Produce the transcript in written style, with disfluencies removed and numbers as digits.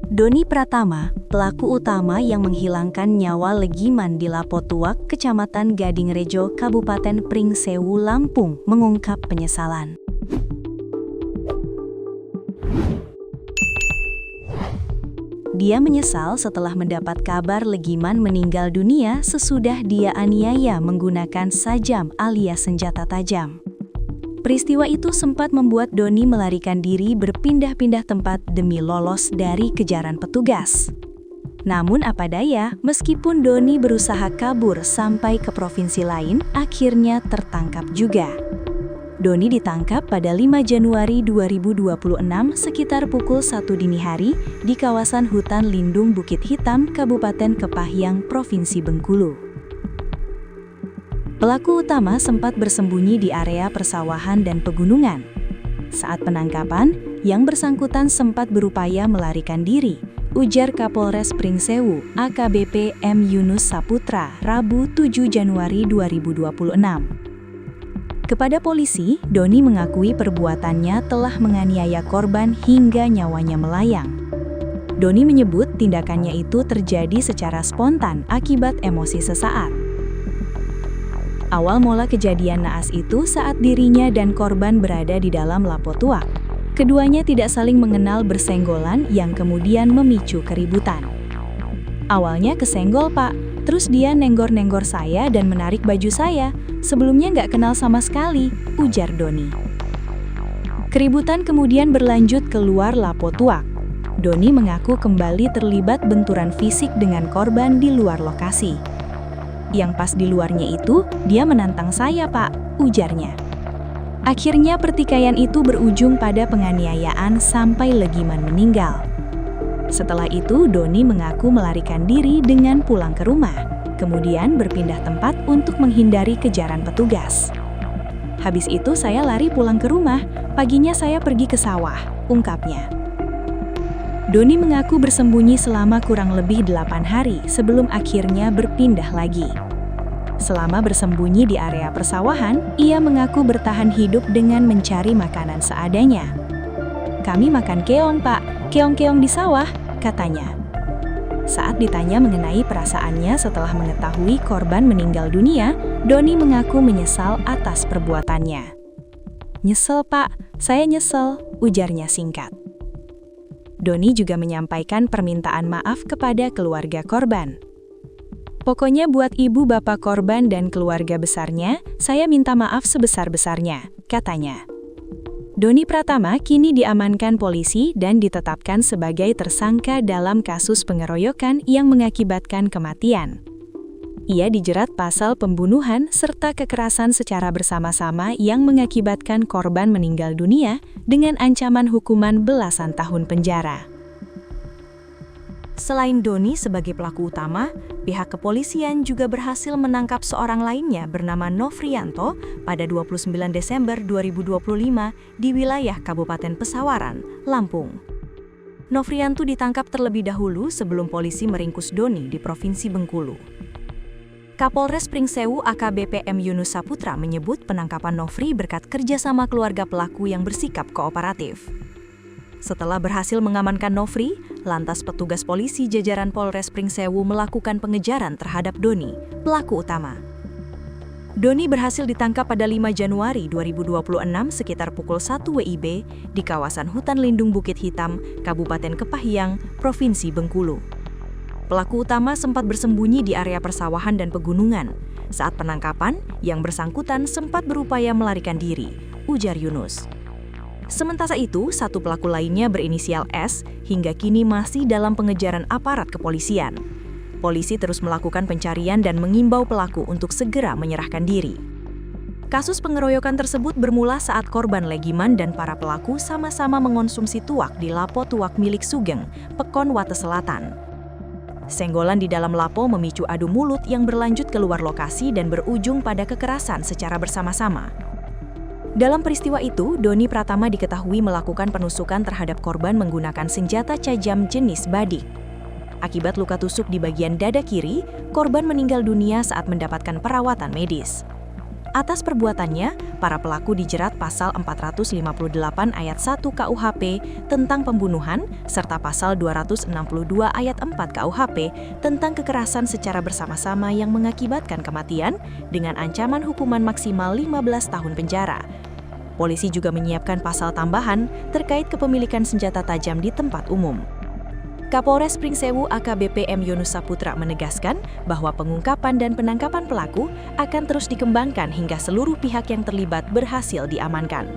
Doni Pratama, pelaku utama yang menghilangkan nyawa Legiman di Lapotuak, Kecamatan Gadingrejo, Kabupaten Pringsewu, Lampung, mengungkap penyesalan. Dia menyesal setelah mendapat kabar Legiman meninggal dunia sesudah dia aniaya menggunakan sajam alias senjata tajam. Peristiwa itu sempat membuat Doni melarikan diri berpindah-pindah tempat demi lolos dari kejaran petugas. Namun apa daya, meskipun Doni berusaha kabur sampai ke provinsi lain, akhirnya tertangkap juga. Doni ditangkap pada 5 Januari 2026 sekitar pukul 1 dini hari di kawasan hutan lindung Bukit Hitam, Kabupaten Kepahyang, Provinsi Bengkulu. Pelaku utama sempat bersembunyi di area persawahan dan pegunungan. Saat penangkapan, yang bersangkutan sempat berupaya melarikan diri, ujar Kapolres Pringsewu, AKBP M. Yunus Saputra, Rabu 7 Januari 2026. Kepada polisi, Doni mengakui perbuatannya telah menganiaya korban hingga nyawanya melayang. Doni menyebut tindakannya itu terjadi secara spontan akibat emosi sesaat. Awal mula kejadian naas itu saat dirinya dan korban berada di dalam Lapotuak. Keduanya tidak saling mengenal bersenggolan yang kemudian memicu keributan. Awalnya kesenggol, Pak. Terus dia nenggor-nenggor saya dan menarik baju saya. Sebelumnya nggak kenal sama sekali, ujar Doni. Keributan kemudian berlanjut keluar Lapotuak. Doni mengaku kembali terlibat benturan fisik dengan korban di luar lokasi. Yang pas di luarnya itu, dia menantang saya, Pak, ujarnya. Akhirnya pertikaian itu berujung pada penganiayaan sampai Legiman meninggal. Setelah itu, Doni mengaku melarikan diri dengan pulang ke rumah, kemudian berpindah tempat untuk menghindari kejaran petugas. Habis itu saya lari pulang ke rumah, paginya saya pergi ke sawah, ungkapnya. Doni mengaku bersembunyi selama kurang lebih 8 hari sebelum akhirnya berpindah lagi. Selama bersembunyi di area persawahan, ia mengaku bertahan hidup dengan mencari makanan seadanya. Kami makan keong, Pak. Keong-keong di sawah, katanya. Saat ditanya mengenai perasaannya setelah mengetahui korban meninggal dunia, Doni mengaku menyesal atas perbuatannya. Nyesel, Pak. Saya nyesel, ujarnya singkat. Doni juga menyampaikan permintaan maaf kepada keluarga korban. Pokoknya buat ibu bapak korban dan keluarga besarnya, saya minta maaf sebesar-besarnya, katanya. Doni Pratama kini diamankan polisi dan ditetapkan sebagai tersangka dalam kasus pengeroyokan yang mengakibatkan kematian. Ia dijerat pasal pembunuhan serta kekerasan secara bersama-sama yang mengakibatkan korban meninggal dunia dengan ancaman hukuman belasan tahun penjara. Selain Doni sebagai pelaku utama, pihak kepolisian juga berhasil menangkap seorang lainnya bernama Nofrianto pada 29 Desember 2025 di wilayah Kabupaten Pesawaran, Lampung. Nofrianto ditangkap terlebih dahulu sebelum polisi meringkus Doni di Provinsi Bengkulu. Kapolres Pringsewu AKBP M. Yunus Saputra menyebut penangkapan Nofri berkat kerjasama keluarga pelaku yang bersikap kooperatif. Setelah berhasil mengamankan Nofri, lantas petugas polisi jajaran Polres Pringsewu melakukan pengejaran terhadap Doni, pelaku utama. Doni berhasil ditangkap pada 5 Januari 2026 sekitar pukul 1 WIB di kawasan hutan lindung Bukit Hitam, Kabupaten Kepahyang, Provinsi Bengkulu. Pelaku utama sempat bersembunyi di area persawahan dan pegunungan. Saat penangkapan, yang bersangkutan sempat berupaya melarikan diri, ujar Yunus. Sementara itu, satu pelaku lainnya berinisial S hingga kini masih dalam pengejaran aparat kepolisian. Polisi terus melakukan pencarian dan mengimbau pelaku untuk segera menyerahkan diri. Kasus pengeroyokan tersebut bermula saat korban Legiman dan para pelaku sama-sama mengonsumsi tuak di Lapo Tuak milik Sugeng, Pekon Wates Selatan. Senggolan di dalam lapo memicu adu mulut yang berlanjut keluar lokasi dan berujung pada kekerasan secara bersama-sama. Dalam peristiwa itu, Doni Pratama diketahui melakukan penusukan terhadap korban menggunakan senjata tajam jenis badik. Akibat luka tusuk di bagian dada kiri, korban meninggal dunia saat mendapatkan perawatan medis. Atas perbuatannya, para pelaku dijerat pasal 458 ayat 1 KUHP tentang pembunuhan, serta pasal 262 ayat 4 KUHP tentang kekerasan secara bersama-sama yang mengakibatkan kematian dengan ancaman hukuman maksimal 15 tahun penjara. Polisi juga menyiapkan pasal tambahan terkait kepemilikan senjata tajam di tempat umum. Kapolres Pringsewu AKBP M. Yunus Saputra menegaskan bahwa pengungkapan dan penangkapan pelaku akan terus dikembangkan hingga seluruh pihak yang terlibat berhasil diamankan.